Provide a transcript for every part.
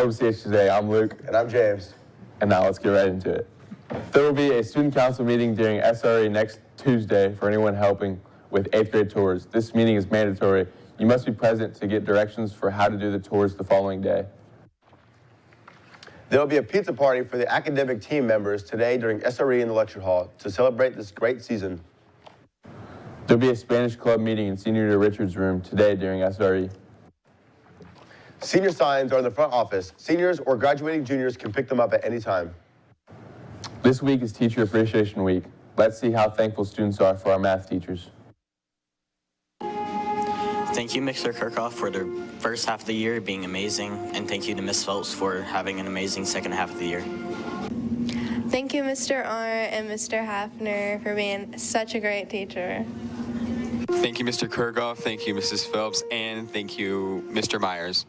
Welcome to CHS Today. I'm Luke. And I'm James. And now let's get right into it. There will be a student council meeting during SRE next Tuesday for anyone helping with 8th grade tours. This meeting is mandatory. You must be present to get directions for how to do the tours the following day. There will be a pizza party for the academic team members today during SRE in the lecture hall to celebrate this great season. There will be a Spanish club meeting in Senior to Richards room today during SRE. Senior signs are in the front office. Seniors or graduating juniors can pick them up at any time. This week is Teacher Appreciation Week. Let's see how thankful students are for our math teachers. Thank you, Mr. Kirchhoff, for the first half of the year being amazing, and thank you to Ms. Phelps for having an amazing second half of the year. Thank you, Mr. Arndt and Mr. Hafner, for being such a great teacher. Thank you, Mr. Kirchhoff. Thank you, Mrs. Phelps, and thank you, Mr. Myers.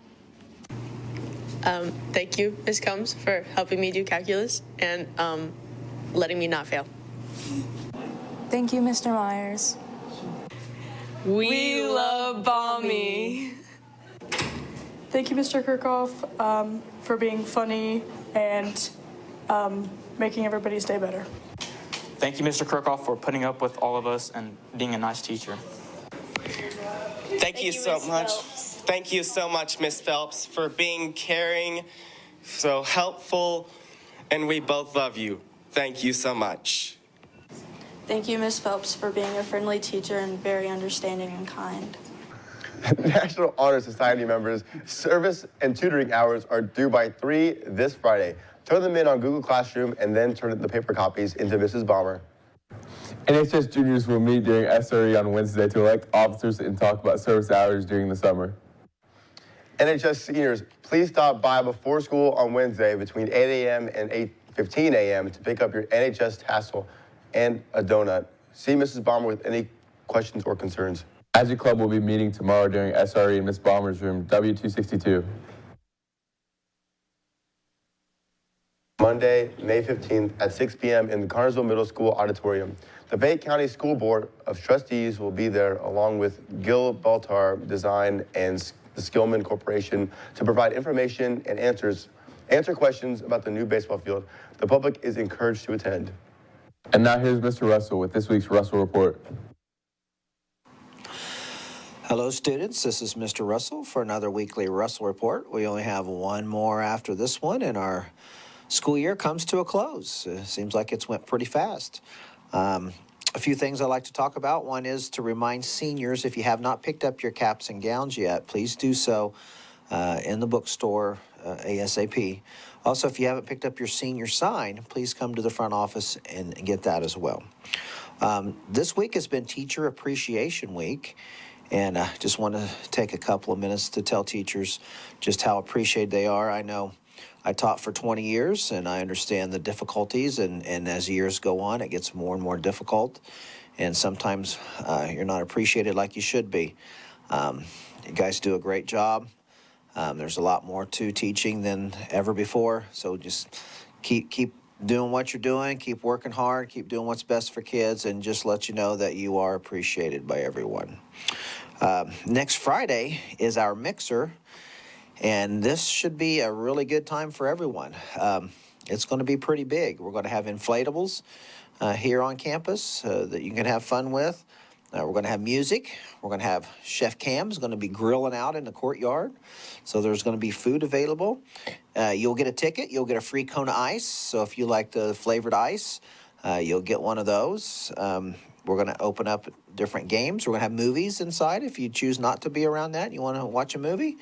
Thank you, Ms. Combs, for helping me do calculus and letting me not fail. Thank you, Mr. Myers. We love Balmy. Thank you, Mr. Kirchhoff, for being funny and making everybody's day better. Thank you, Mr. Kirchhoff, for putting up with all of us and being a nice teacher. Thank you so much. Thank you so much, Ms. Phelps, for being caring, so helpful, and we both love you. Thank you so much. Thank you, Ms. Phelps, for being a friendly teacher and very understanding and kind. National Honor Society members' service and tutoring hours are due by 3 this Friday. Turn them in on Google Classroom and then turn the paper copies into Mrs. Balmer. NHS juniors will meet during SRE on Wednesday to elect officers and talk about service hours during the summer. NHS seniors, please stop by before school on Wednesday between 8 a.m. and 8:15 a.m. to pick up your NHS tassel and a donut. See Mrs. Balmer with any questions or concerns. Magic Club will be meeting tomorrow during SRE in Ms. Balmer's room, W262. Monday, May 15th at 6 p.m. in the Connersville Middle School auditorium. The Fayette County School Board of Trustees will be there along with Gil Baltar Design and the Skillman Corporation to provide information and answer questions about the new baseball field. The public is encouraged to attend. And now here's Mr. Russell with this week's Russell Report. Hello, students. This is Mr. Russell for another weekly Russell Report. We only have one more after this one, and our school year comes to a close. Seems like it's went pretty fast. A few things I'd like to talk about. One is to remind seniors, if you have not picked up your caps and gowns yet, please do so in the bookstore ASAP. Also, if you haven't picked up your senior sign, please come to the front office and get that as well. This week has been Teacher Appreciation Week, and I just want to take a couple of minutes to tell teachers just how appreciated they are. I know I taught for 20 years, and I understand the difficulties, and as years go on, it gets more and more difficult, and sometimes you're not appreciated like you should be. You guys do a great job. There's a lot more to teaching than ever before, so just keep doing what you're doing, keep working hard, keep doing what's best for kids, and just let you know that you are appreciated by everyone. Next Friday is our mixer, and this should be a really good time for everyone. It's going to be pretty big. We're going to have inflatables here on campus that you can have fun with. We're going to have music. We're going to have Chef Cam's going to be grilling out in the courtyard. So there's going to be food available. You'll get a ticket. You'll get a free cone of ice. So if you like the flavored ice, you'll get one of those. We're going to open up different games. We're going to have movies inside. If you choose not to be around that and you want to watch a movie,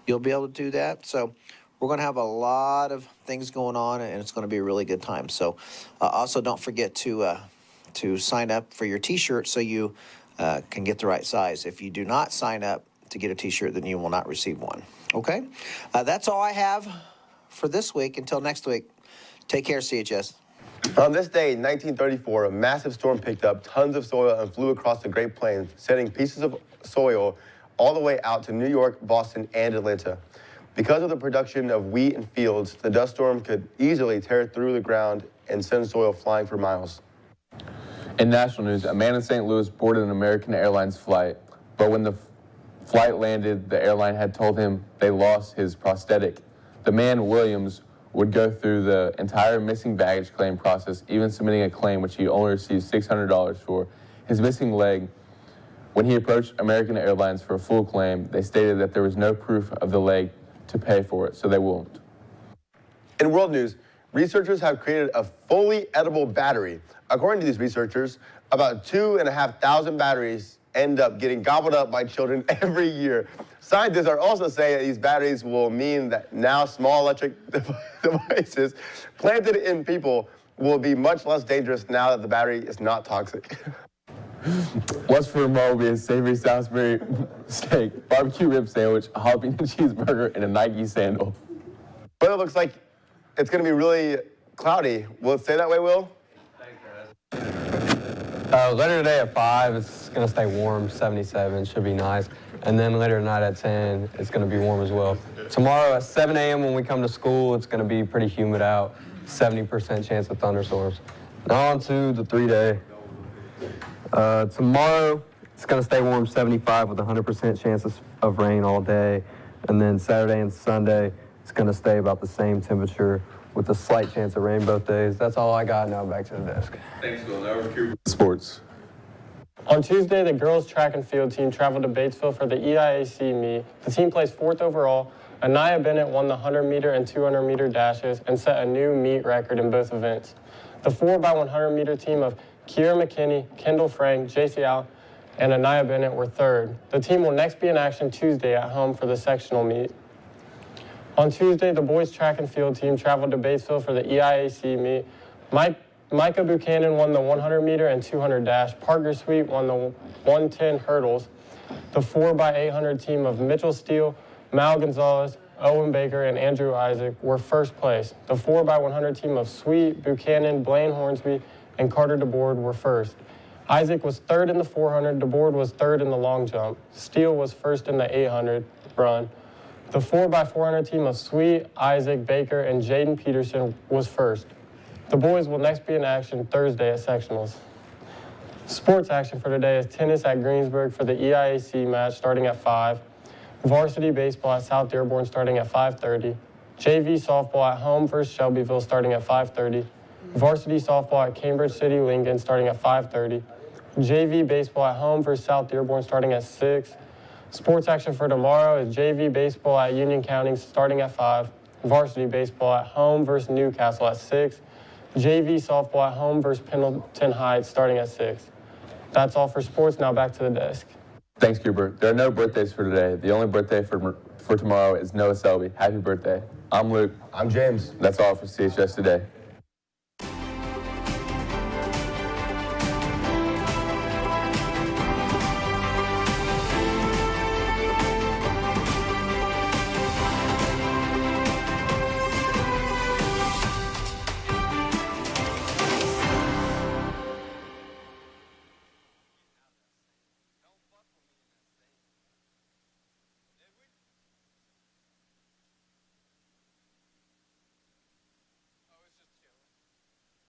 you'll be able to do that. So we're going to have a lot of things going on, and it's going to be a really good time. So also don't forget to sign up for your T-shirt so you can get the right size. If you do not sign up to get a T-shirt, then you will not receive one. Okay? That's all I have for this week. Until next week, take care, CHS. On this day in 1934, a massive storm picked up tons of soil and flew across the Great Plains, sending pieces of soil all the way out to New York, Boston, and Atlanta. Because of the production of wheat and fields, the dust storm could easily tear through the ground and send soil flying for miles. In national news, a man in St. Louis boarded an American Airlines flight, but when the flight landed, the airline had told him they lost his prosthetic. the man, Williams, would go through the entire missing baggage claim process, even submitting a claim which he only received $600 for. His missing leg. When he approached American Airlines for a full claim, they stated that there was no proof of the leg to pay for it, so they won't. In world news, researchers have created a fully edible battery. According to these researchers, about 2,500 batteries end up getting gobbled up by children every year. Scientists are also saying that these batteries will mean that now small electric devices planted in people will be much less dangerous now that the battery is not toxic. What's for tomorrow will be a savory Salisbury steak, barbecue rib sandwich, a jalapeno cheeseburger, and a Nike sandal. But it looks like it's going to be really cloudy. Will it stay that way, Will? Later today at 5, it's going to stay warm, 77, should be nice. And then later tonight at 10, it's going to be warm as well. Tomorrow at 7 a.m. when we come to school, it's going to be pretty humid out, 70% chance of thunderstorms. Now on to the 3-day. Tomorrow, it's going to stay warm, 75 with 100% chances of rain all day. And then Saturday and Sunday, it's going to stay about the same temperature with a slight chance of rain both days. That's all I got. Now back to the desk. Thanks, Will. Now we're Cooper. Sports. On Tuesday, the girls' track and field team traveled to Batesville for the EIAC meet. The team placed 4th overall. Anaya Bennett won the 100-meter and 200-meter dashes and set a new meet record in both events. The 4x100-meter team of Kiera McKinney, Kendall Frank, JC Allen, and Anaya Bennett were 3rd. The team will next be in action Tuesday at home for the sectional meet. On Tuesday, the boys' track and field team traveled to Batesville for the EIAC meet. Micah Buchanan won the 100-meter and 200 dash. Parker Sweet won the 110 hurdles. The 4x800 team of Mitchell Steele, Mal Gonzalez, Owen Baker, and Andrew Isaac were 1st place. The 4x100 team of Sweet, Buchanan, Blaine Hornsby, and Carter DeBoard were 1st. Isaac was 3rd in the 400. DeBoard was 3rd in the long jump. Steele was 1st in the 800 run. The 4x400 team of Sweet, Isaac, Baker, and Jaden Peterson was 1st. The boys will next be in action Thursday at sectionals. Sports action for today is tennis at Greensburg for the EIAC match starting at 5. Varsity baseball at South Dearborn starting at 5:30. JV softball at home versus Shelbyville starting at 5:30. Varsity softball at Cambridge City Lincoln starting at 5:30. JV baseball at home versus South Dearborn starting at 6. Sports action for tomorrow is JV baseball at Union County starting at 5. Varsity baseball at home versus Newcastle at 6. JV softball at home versus Pendleton Heights starting at 6. That's all for sports. Now back to the desk. Thanks, Cooper. There are no birthdays for today. The only birthday for tomorrow is Noah Selby. Happy birthday. I'm Luke. I'm James. That's all for CHS Today.